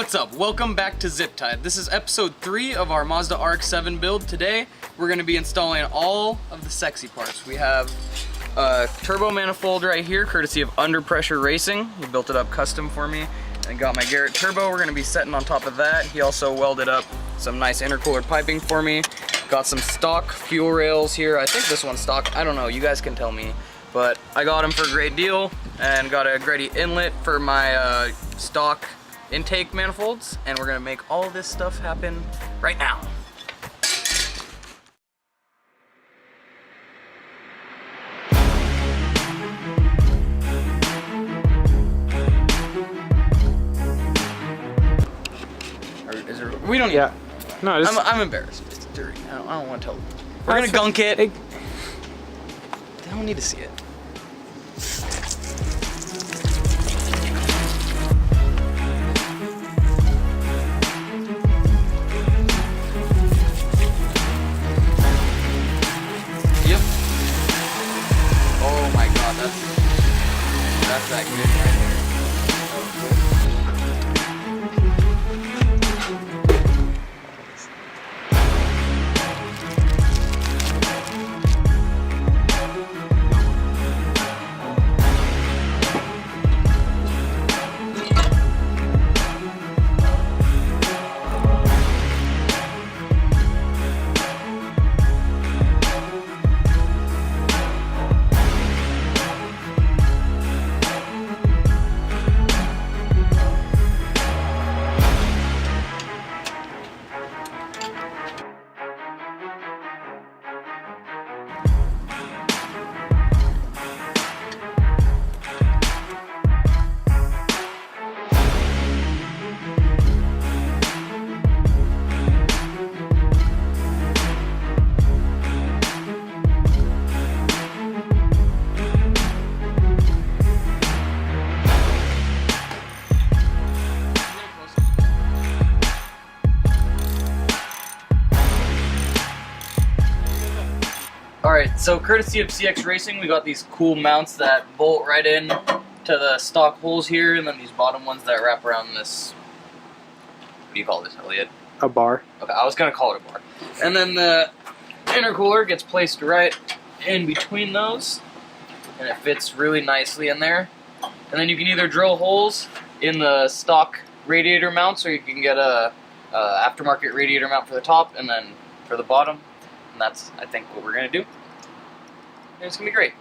What's up? Welcome back to ZipTied. This is episode 3 of our Mazda RX-7 build. Today, we're going to be installing all of the sexy parts. We have a turbo manifold right here, courtesy of Under Pressure Racing. He built it up custom for me and got my Garrett turbo. We're going to be setting on top of that. He also welded up some nice intercooler piping for me. Got some stock fuel rails here. I think this one's stock. I don't know. You guys can tell me. But I got them for a great deal and got a Grady inlet for my stock intake manifolds, and we're gonna make all this stuff happen right now. We don't need. Yeah. No, I'm embarrassed. It's dirty. I don't want to tell them. We're gonna gunk it. They don't need to see it. Oh my god, that's that good right there. Alright, so courtesy of CX Racing, we got these cool mounts that bolt right in to the stock holes here, and then these bottom ones that wrap around this. What do you call this, Elliot? A bar. Okay, I was gonna call it a bar. And then the intercooler gets placed right in between those, and it fits really nicely in there. And then you can either drill holes in the stock radiator mounts, or you can get a aftermarket radiator mount for the top, and then for the bottom. And that's, I think, what we're gonna do. And it's gonna be great.